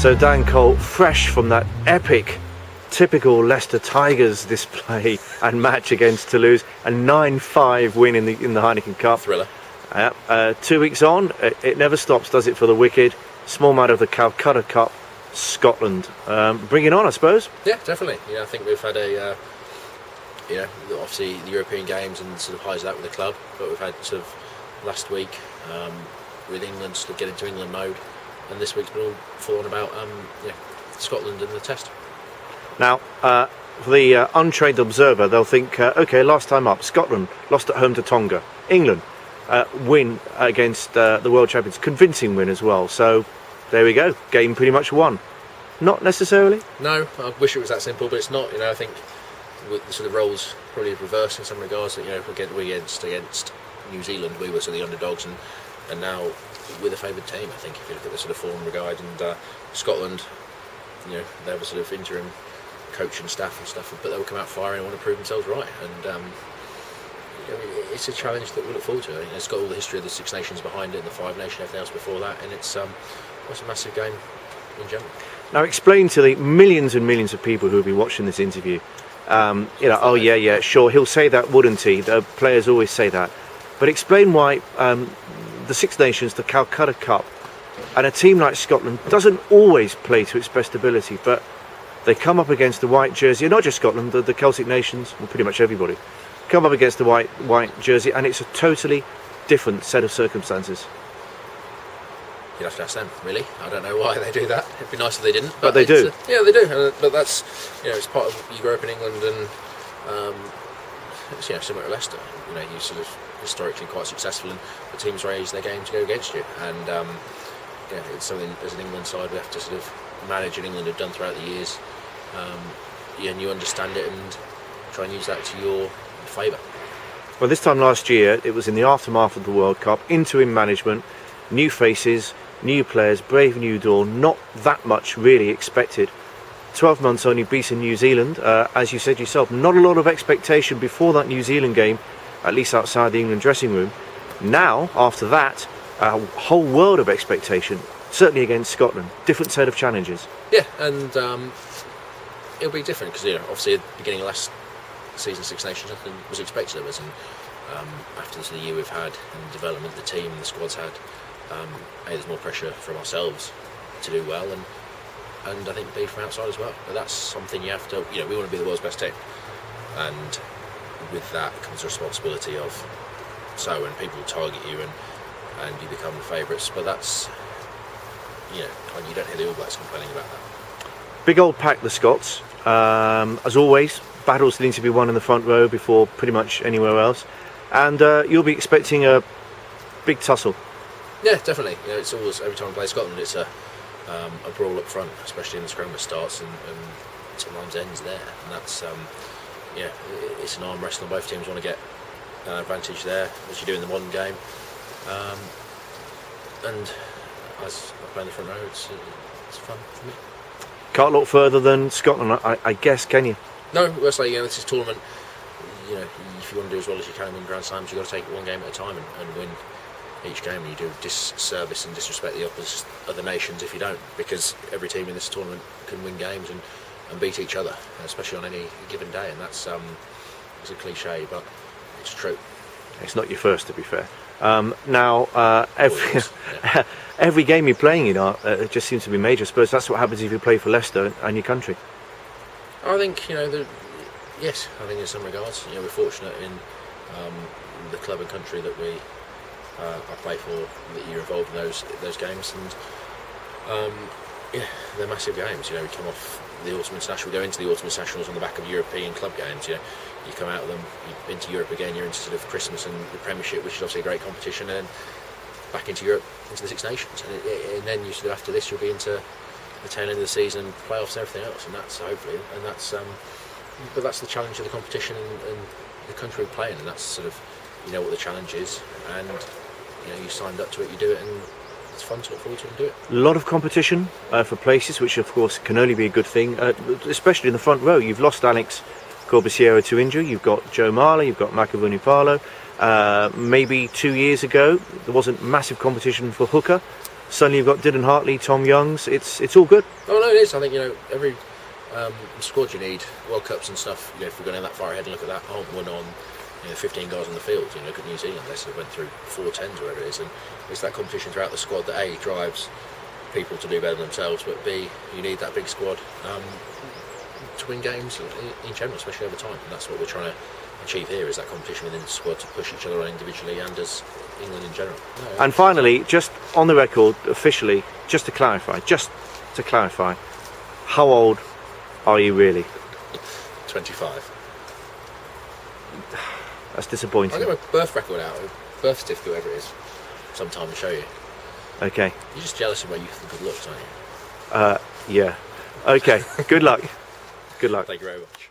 So Dan Cole, fresh from that epic, typical Leicester Tigers display and match against Toulouse, a 9-5 win in the Heineken Cup. Thriller. 2 weeks on, it never stops, does it, for the wicked? Small matter of the Calcutta Cup, Scotland. Bring it on, I suppose. Yeah, definitely. I think we've had a, obviously the European games and sort of highs of that with the club, but we've had sort of last week with England sort of getting to England mode, and this week's been all fallen about Scotland and the test. Now, for the untrained observer, they'll think, OK, last time up, Scotland lost at home to Tonga. England win against the world champions, convincing win as well. So there we go, game pretty much won. Not necessarily. No, I wish it was that simple, but it's not. I think with the sort of roles probably reversed in some regards. That against New Zealand, we were sort of the underdogs, and now we're the favoured team. I think if you look at the sort of form regard, and Scotland, they have a sort of interim coach and staff and stuff, but they'll come out firing and want to prove themselves right. And it's a challenge that we look forward to. It's got all the history of the Six Nations behind it, and the Five Nations, everything else before that, and it's a massive game in general. Now explain to the millions and millions of people who will be watching this interview, oh yeah, sure, he'll say that, wouldn't he? The players always say that. But explain why the Six Nations, the Calcutta Cup, and a team like Scotland doesn't always play to its best ability, but they come up against the white jersey, not just Scotland, the Celtic nations, well, pretty much everybody, come up against the white jersey, and it's a totally different set of circumstances. You'd have to ask them, really. I don't know why they do that. It'd be nice if they didn't. But they do. Yeah, they do. But that's, it's part of, you grow up in England, and it's, similar to Leicester. You sort of historically quite successful, and the teams raise their game to go against you. And it's something as an England side we have to sort of manage, and England have done throughout the years. And you understand it and try and use that to your favour. Well, this time last year, it was in the aftermath of the World Cup, interim management, new faces, new players, brave new dawn, not that much really expected. 12 months only beaten New Zealand, as you said yourself, not a lot of expectation before that New Zealand game, at least outside the England dressing room. Now, after that, a whole world of expectation, certainly against Scotland, different set of challenges. Yeah, and it'll be different because obviously at the beginning of last season, Six Nations, nothing was expected of us, and after this year we've had and development the team and the squad's had, there's more pressure from ourselves to do well, and I think be from outside as well. But that's something you have to, we want to be the world's best team, and with that comes the responsibility of when people target you and you become the favourites. But that's, you don't hear the All Blacks complaining about that. Big old pack, the Scots. As always, battles need to be won in the front row before pretty much anywhere else, and you'll be expecting a big tussle. Yeah, definitely. It's always, every time we play Scotland, it's a brawl up front, especially in the scrum, which starts and sometimes ends there. And that's, it's an arm wrestle. Both teams want to get an advantage there, as you do in the modern game. And as I play in the front row, it's fun for me. Can't look further than Scotland, I guess, can you? No, it's like, this is tournament. If you want to do as well as you can and win Grand Slams, you've got to take it one game at a time and win each game, and you do disservice and disrespect the other nations if you don't, because every team in this tournament can win games and beat each other, especially on any given day, and that's it's a cliche, but it's true. It's not your first, to be fair. Every game you're playing in it just seems to be major. I suppose that's what happens if you play for Leicester and your country. I think yes, I think in some regards, we're fortunate in the club and country that I play for, that you're involved in those games, and they're massive games. We come off the Autumn International, we go into the Autumn Internationals on the back of European club games. You come out of them, you're into Europe again, you're into sort of Christmas and the Premiership, which is obviously a great competition, and then back into Europe, into the Six Nations, and then you sort of after this you'll be into the tail end of the season, playoffs and everything else, and that's hopefully, and that's but that's the challenge of the competition and the country we play in, and that's sort of what the challenge is, and you signed up to it, you do it, and it's fun to look forward to and do it. A lot of competition for places, which of course can only be a good thing, especially in the front row. You've lost Alex Corbisiero to injury, you've got Joe Marler, you've got Makavuni Palo. Maybe 2 years ago there wasn't massive competition for hooker. Suddenly you've got Dylan Hartley, Tom Youngs. It's all good. Oh no, it is. I think every squad you need, World Cups and stuff. If we're going that far ahead and look at that, won on 15 guys on the field. Look at New Zealand. They went through 4-10s or whatever it is, and it's that competition throughout the squad that A, drives people to do better than themselves, but B, you need that big squad to win games in general, especially over time. And that's what we're trying to achieve here, is that competition within the squad to push each other on individually and as England in general. And finally, just on the record, officially, just to clarify, how old are you really? 25. That's disappointing. I'll get my birth record out, birth certificate, whatever it is, sometime and show you. Okay. You're just jealous of my youth and good looks, aren't you? Yeah. Okay. Good luck. Good luck. Thank you very much.